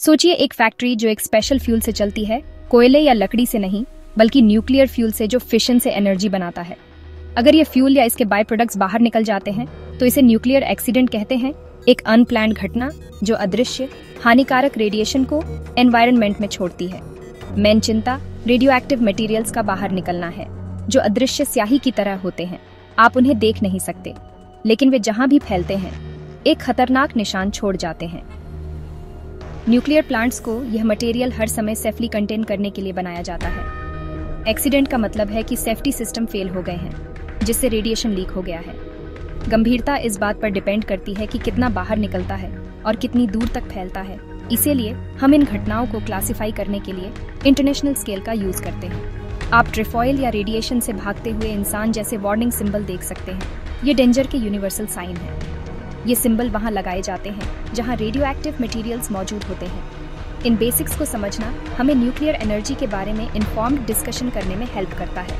सोचिए एक फैक्ट्री जो एक स्पेशल फ्यूल से चलती है, कोयले या लकड़ी से नहीं, बल्कि न्यूक्लियर फ्यूल से जो फिशन से एनर्जी बनाता है। अगर ये फ्यूल या इसके बाय प्रोडक्ट्स बाहर निकल जाते हैं तो इसे न्यूक्लियर एक्सीडेंट कहते हैं, एक अनप्लान्ड घटना जो अदृश्य हानिकारक रेडिएशन को एनवायरनमेंट में छोड़ती है। मेन चिंता रेडियो एक्टिव मटेरियल्स का बाहर निकलना है, जो अदृश्य स्याही की तरह होते हैं। आप उन्हें देख नहीं सकते, लेकिन वे जहां भी फैलते हैं एक खतरनाक निशान छोड़ जाते हैं। न्यूक्लियर प्लांट्स को यह मटेरियल हर समय सेफली कंटेन करने के लिए बनाया जाता है। एक्सीडेंट का मतलब है कि सेफ्टी सिस्टम फेल हो गए हैं, जिससे रेडिएशन लीक हो गया है। गंभीरता इस बात पर डिपेंड करती है कि कितना बाहर निकलता है और कितनी दूर तक फैलता है। इसीलिए हम इन घटनाओं को क्लासिफाई करने के लिए इंटरनेशनल स्केल का यूज करते हैं। आप ट्रेफॉइल या रेडिएशन से भागते हुए इंसान जैसे वार्निंग सिंबल देख सकते हैं। ये डेंजर के यूनिवर्सल साइन है। ये सिंबल वहां लगाए जाते हैं जहां रेडियो एक्टिव मटेरियल्स मौजूद होते हैं। इन बेसिक्स को समझना हमें न्यूक्लियर एनर्जी के बारे में इन्फॉर्म्ड डिस्कशन करने में हेल्प करता है।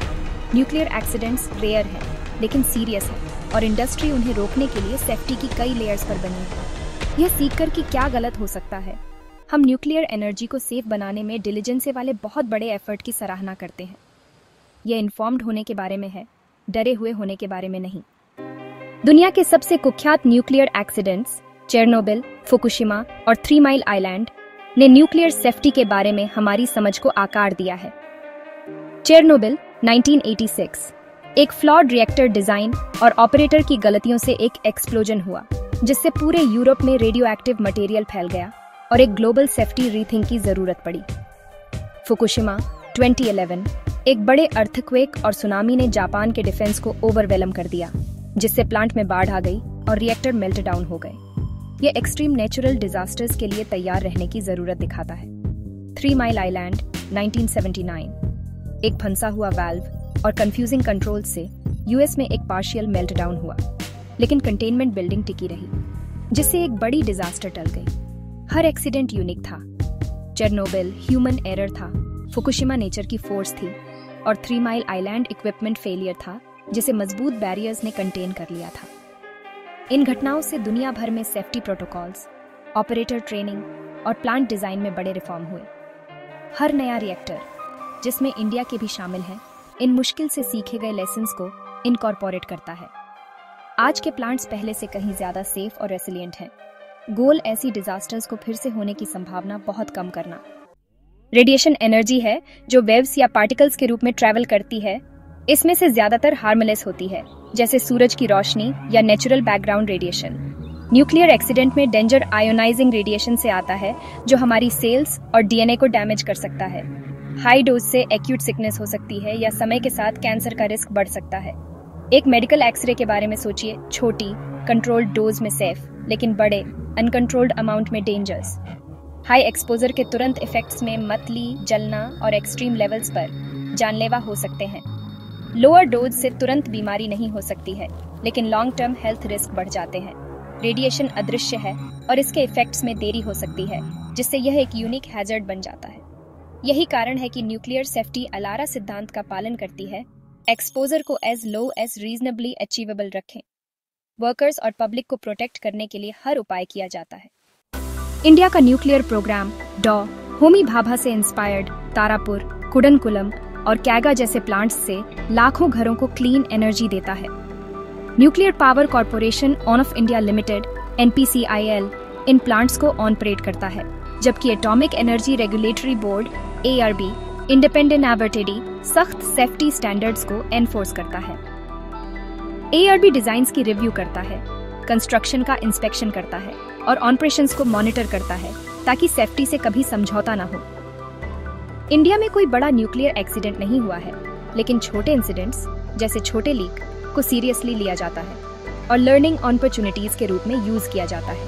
न्यूक्लियर एक्सीडेंट्स रेयर हैं, लेकिन सीरियस हैं और इंडस्ट्री उन्हें रोकने के लिए सेफ्टी की कई लेयर्स पर बनी है। यह सीखकर कि क्या गलत हो सकता है, हम न्यूक्लियर एनर्जी को सेफ बनाने में डिलिजेंस वाले बहुत बड़े एफर्ट की सराहना करते हैं। यह इन्फॉर्म्ड होने के बारे में है, डरे हुए होने के बारे में नहीं। दुनिया के सबसे कुख्यात न्यूक्लियर एक्सीडेंट्स चेरनोबिल, फुकुशिमा और 3 माइल आइलैंड ने न्यूक्लियर सेफ्टी के बारे में हमारी समझ को आकार दिया है। चेरनोबिल 1986 एक फ्लॉड रिएक्टर डिजाइन और ऑपरेटर की गलतियों से एक एक्सप्लोजन हुआ, जिससे पूरे यूरोप में रेडियो एक्टिव मटेरियल फैल गया और एक ग्लोबल सेफ्टी रीथिंक की जरूरत पड़ी। फुकुशिमा 2011 एक बड़े अर्थक्वेक और सुनामी ने जापान के डिफेंस को ओवरवेलम कर दिया, जिससे प्लांट में बाढ़ आ गई और रिएक्टर मेल्ट डाउन हो गए। ये एक्सट्रीम नेचुरल डिजास्टर्स के लिए तैयार रहने की जरूरत दिखाता है। 3 माइल आइलैंड 1979 एक फंसा हुआ वाल्व और कंफ्यूजिंग कंट्रोल से यूएस में एक पार्शियल मेल्ट डाउन हुआ, लेकिन कंटेनमेंट बिल्डिंग टिकी रही, जिससे एक बड़ी डिजास्टर टल गई। हर एक्सीडेंट यूनिक था। चेरनोबिल ह्यूमन एरर था, फुकुशिमा नेचर की फोर्स थी और 3 माइल आइलैंड इक्विपमेंट फेलियर था, जिसे मजबूत बैरियर्स ने कंटेन कर लिया था। इन घटनाओं से दुनिया भर में सेफ्टी प्रोटोकॉल्स, ऑपरेटर ट्रेनिंग और प्लांट डिजाइन में बड़े रिफॉर्म हुए। हर नया रिएक्टर, जिसमें इंडिया के भी शामिल हैं, इन मुश्किल से सीखे गए लेसन्स को इनकॉर्पोरेट करता है। आज के प्लांट्स पहले से कहीं ज्यादा सेफ और रेसिलिएंट हैं। गोल ऐसी डिजास्टर्स को फिर से होने की संभावना बहुत कम करना। रेडिएशन एनर्जी है जो वेव्स या पार्टिकल्स के रूप में ट्रैवल करती है। इसमें से ज्यादातर हार्मलेस होती है, जैसे सूरज की रोशनी या natural background radiation. Nuclear accident में डेंजर आयोनाइजिंग रेडिएशन से आता है, जो हमारी सेल्स और डीएनए को डैमेज कर सकता है। हाई डोज से एक्यूट सिकनेस हो सकती है या समय के साथ कैंसर का रिस्क बढ़ सकता है। एक मेडिकल एक्सरे के बारे में सोचिए, छोटी कंट्रोल्ड डोज में सेफ, लेकिन बड़े अनकंट्रोल्ड अमाउंट में डेंजर्स। हाई एक्सपोजर के तुरंत इफेक्ट्स में मतली, जलना और एक्सट्रीम लेवल्स पर जानलेवा हो सकते हैं। लोअर डोज से तुरंत बीमारी नहीं हो सकती है, लेकिन लॉन्ग टर्म हेल्थ रिस्क बढ़ जाते हैं। रेडिएशन अदृश्य है और इसके इफेक्ट्स में देरी हो सकती है, जिससे यह एक यूनिक हैजर्ड बन जाता है। यही कारण है कि न्यूक्लियर सेफ्टी अलारा सिद्धांत का पालन करती है। एक्सपोजर को as low as reasonably achievable रखें। वर्कर्स और पब्लिक को प्रोटेक्ट करने के लिए हर उपाय किया जाता है। इंडिया का न्यूक्लियर प्रोग्राम डॉ होमी भाभा से इंस्पायर्ड तारापुर, कुडनकुलम और कैगा जैसे प्लांट्स से लाखों घरों को क्लीन एनर्जी देता है। Nuclear power corporation of India limited NPCIL इन प्लांट्स को ऑपरेट करता है, जबकि atomic energy regulatory board ARB independent एबर्टेडी सख्त सेफ्टी स्टैंडर्ड्स को एनफोर्स करता है। ARB डिजाइन्स की रिव्यू करता है, कंस्ट्रक्शन का इंस्पेक्शन करता है और ऑपरेशंस को मॉनिटर करता है, ताकि सेफ्टी से कभी समझौता ना हो। इंडिया में कोई बड़ा न्यूक्लियर एक्सीडेंट नहीं हुआ है, लेकिन छोटे इंसिडेंट्स जैसे छोटे लीक को सीरियसली लिया जाता है और लर्निंग अपॉर्चुनिटीज के रूप में यूज किया जाता है।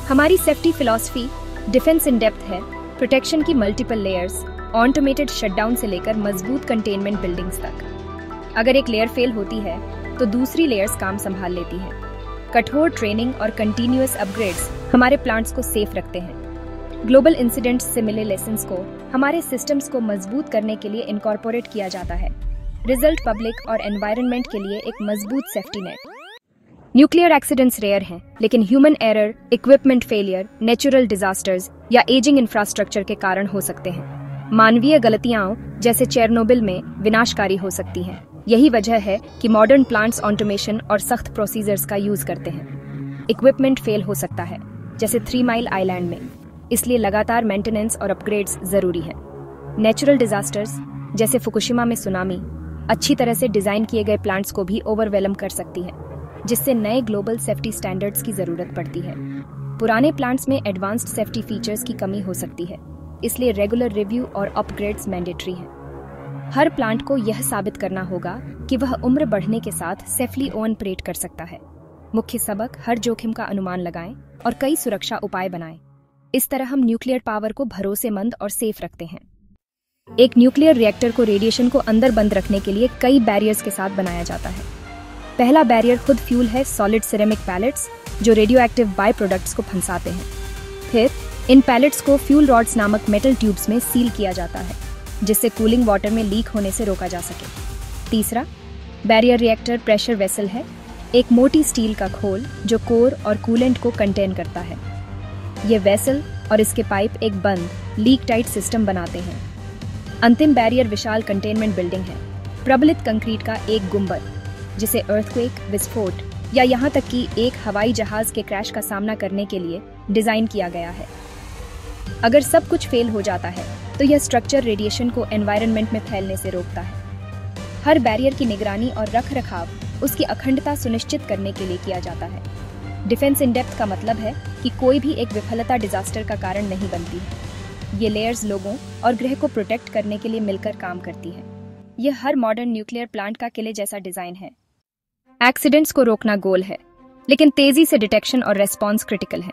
हमारी safety philosophy defence in depth है, प्रोटेक्शन की मल्टीपल लेयर्स, ऑटोमेटेड शटडाउन से लेकर मजबूत कंटेनमेंट बिल्डिंग्स तक। अगर एक लेयर फेल होती है तो दूसरी लेयर्स काम संभाल लेती हैं। कठोर ट्रेनिंग और कंटिन्यूअस अपग्रेड्स हमारे प्लांट्स को सेफ रखते हैं। ग्लोबल इंसिडेंट्स से मिले लेसन्स को हमारे सिस्टम्स को मजबूत करने के लिए इनकॉर्पोरेट किया जाता है। रिजल्ट पब्लिक और एनवायरनमेंट के लिए एक मजबूत safety net. Nuclear accidents rare हैं, लेकिन human error, equipment failure, natural disasters या एजिंग इंफ्रास्ट्रक्चर के कारण हो सकते हैं। मानवीय गलतियां जैसे चेरनोबिल में विनाशकारी हो सकती हैं। यही वजह है कि मॉडर्न प्लांट्स ऑटोमेशन और सख्त प्रोसीजर्स का यूज करते हैं। इक्विपमेंट फेल हो सकता है, जैसे 3 माइल आइलैंड में, इसलिए लगातार मेंटेनेंस और अपग्रेड्स जरूरी हैं। नेचुरल डिजास्टर्स जैसे फुकुशिमा में सुनामी अच्छी तरह से डिजाइन किए गए प्लांट्स को भी ओवरवेलम कर सकती है, जिससे नए ग्लोबल सेफ्टी स्टैंडर्ड्स की जरूरत पड़ती है। पुराने प्लांट्स में एडवांस्ड सेफ्टी फीचर्स की कमी हो सकती है, इसलिए रेगुलर रिव्यू और अपग्रेड्स मैंडेटरी हैं। हर प्लांट को यह साबित करना होगा कि वह उम्र बढ़ने के साथ सेफली ऑपरेट कर सकता है। मुख्य सबक, हर जोखिम का अनुमान लगाएं और कई सुरक्षा उपाय बनाएं। इस तरह हम न्यूक्लियर पावर को भरोसेमंद और सेफ रखते हैं। एक न्यूक्लियर रिएक्टर को रेडिएशन को अंदर बंद रखने के लिए कई बैरियर्स के साथ बनाया जाता है। पहला बैरियर खुद फ्यूल है, सॉलिड सिरेमिक पैलेट्स, जो रेडियो एक्टिव बाय प्रोडक्ट्स को फंसाते हैं। फिर इन पैलेट्स को फ्यूल रॉड्स नामक मेटल ट्यूब्स में सील किया जाता है, जिससे कूलिंग वाटर में लीक होने से रोका जा सके। तीसरा बैरियर रिएक्टर प्रेशर वेसल है, एक मोटी स्टील का खोल जो कोर और कूलेंट को कंटेन करता है। ये वेसल और इसके पाइप एक बंद लीक टाइट सिस्टम बनाते हैं। अंतिम बैरियर विशाल कंटेनमेंट बिल्डिंग है, प्रबलित कंक्रीट का एक गुंबद, जिसे अर्थक्वेक, विस्फोट या यहाँ तक कि एक हवाई जहाज के क्रैश का सामना करने के लिए डिजाइन किया गया है। अगर सब कुछ फेल हो जाता है तो यह स्ट्रक्चर रेडिएशन को एनवायरनमेंट में फैलने से रोकता है। हर बैरियर की निगरानी और रखरखाव उसकी अखंडता सुनिश्चित करने के लिए किया जाता है। डिफेंस इन डेप्थ का मतलब है कि कोई भी एक विफलता डिजास्टर का कारण नहीं बनती है। ये लेयर्स लोगों और ग्रह को प्रोटेक्ट करने के लिए मिलकर काम करती है। यह हर मॉडर्न न्यूक्लियर प्लांट का किले जैसा डिजाइन है। एक्सीडेंट्स को रोकना गोल है, लेकिन तेजी से डिटेक्शन और रेस्पॉन्स क्रिटिकल है।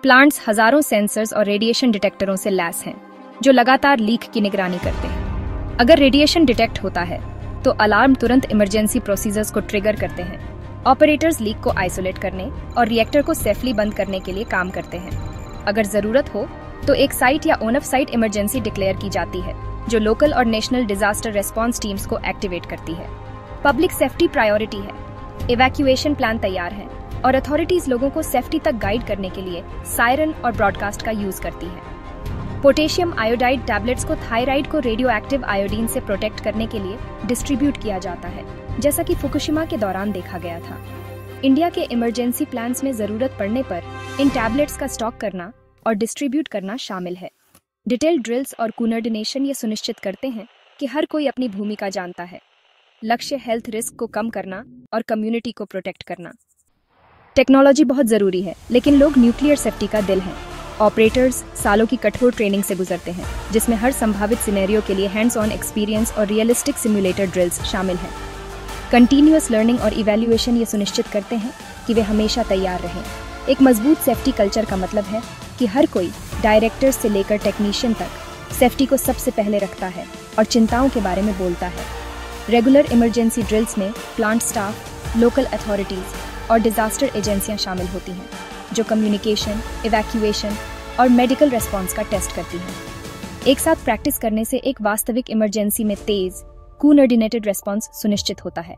प्लांट्स हजारों सेंसर्स और रेडिएशन डिटेक्टरों से लैस हैं, जो लगातार लीक की निगरानी करते हैं। अगर रेडिएशन डिटेक्ट होता है तो अलार्म तुरंत इमरजेंसी प्रोसीजर्स को ट्रिगर करते हैं। ऑपरेटर्स लीक को आइसोलेट करने और रिएक्टर को सेफली बंद करने के लिए काम करते हैं। अगर जरूरत हो तो एक साइट या on off site emergency declare की जाती है, जो लोकल और नेशनल डिजास्टर रेस्पॉन्स टीम्स को एक्टिवेट करती है। पब्लिक सेफ्टी प्रायोरिटी है, इवैक्यूएशन प्लान तैयार है और अथॉरिटीज लोगों को सेफ्टी तक गाइड करने के लिए सायरन और ब्रॉडकास्ट का यूज करती है। पोटेशियम आयोडाइड टैबलेट्स को थायराइड को रेडियो एक्टिव आयोडीन से प्रोटेक्ट करने के लिए डिस्ट्रीब्यूट किया जाता है, जैसा कि फुकुशिमा के दौरान देखा गया था। इंडिया के इमरजेंसी प्लान्स में जरूरत पड़ने पर इन टैबलेट्स का स्टॉक करना और डिस्ट्रीब्यूट करना शामिल है। डिटेल ड्रिल्स और कोऑर्डिनेशन ये सुनिश्चित करते हैं कि हर कोई अपनी भूमिका जानता है। लक्ष्य हेल्थ रिस्क को कम करना और कम्युनिटी को प्रोटेक्ट करना। टेक्नोलॉजी बहुत जरूरी है, लेकिन लोग न्यूक्लियर सेफ्टी का दिल हैं। ऑपरेटर्स सालों की कठोर ट्रेनिंग से गुजरते हैं, जिसमें हर संभावित सिनेरियो के लिए हैंड्स ऑन एक्सपीरियंस और रियलिस्टिक सिमुलेटर ड्रिल्स शामिल हैं। कंटिन्यूअस लर्निंग और इवैल्यूएशन ये सुनिश्चित करते हैं कि वे हमेशा तैयार रहें। एक मजबूत सेफ्टी कल्चर का मतलब है कि हर कोई, डायरेक्टर्स से लेकर टेक्नीशियन तक, सेफ्टी को सबसे पहले रखता है और चिंताओं के बारे में बोलता है। रेगुलर इमरजेंसी ड्रिल्स में प्लांट स्टाफ, लोकल अथॉरिटीज और डिजास्टर एजेंसियां शामिल होती हैं, जो कम्युनिकेशन, इवैक्यूएशन और मेडिकल रेस्पॉन्स का टेस्ट करती हैं। एक साथ प्रैक्टिस करने से एक वास्तविक इमरजेंसी में तेज, कोऑर्डिनेटेड रेस्पॉन्स सुनिश्चित होता है।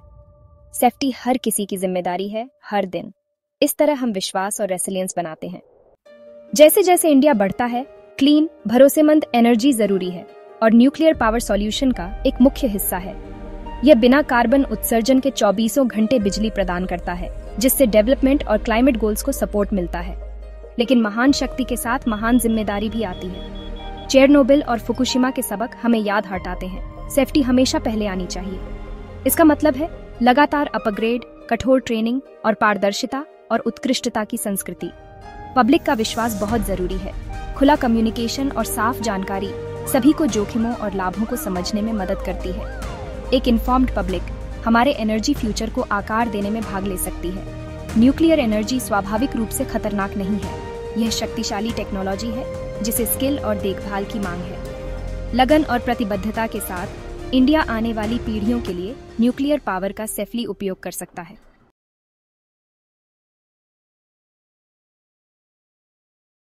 सेफ्टी हर किसी की जिम्मेदारी है, हर दिन। इस तरह हम विश्वास और रेसिलियंस बनाते हैं। जैसे जैसे इंडिया बढ़ता है, क्लीन, भरोसेमंद एनर्जी जरूरी है और न्यूक्लियर पावर सॉल्यूशन का एक मुख्य हिस्सा है। यह बिना कार्बन उत्सर्जन के 24 घंटे बिजली प्रदान करता है, जिससे डेवलपमेंट और क्लाइमेट गोल्स को सपोर्ट मिलता है। लेकिन महान शक्ति के साथ महान जिम्मेदारी भी आती है। चेरनोबिल और फुकुशिमा के सबक हमें याद हटाते हैं, सेफ्टी हमेशा पहले आनी चाहिए। इसका मतलब है लगातार अपग्रेड, कठोर ट्रेनिंग और पारदर्शिता और उत्कृष्टता की संस्कृति। पब्लिक का विश्वास बहुत जरूरी है। खुला कम्युनिकेशन और साफ जानकारी सभी को जोखिमों और लाभों को समझने में मदद करती है। एक इन्फॉर्म्ड पब्लिक हमारे एनर्जी फ्यूचर को आकार देने में भाग ले सकती है। न्यूक्लियर एनर्जी स्वाभाविक रूप से खतरनाक नहीं है। यह शक्तिशाली टेक्नोलॉजी है जिसे स्किल और देखभाल की मांग है। लगन और प्रतिबद्धता के साथ इंडिया आने वाली पीढ़ियों के लिए न्यूक्लियर पावर का सेफली उपयोग कर सकता है।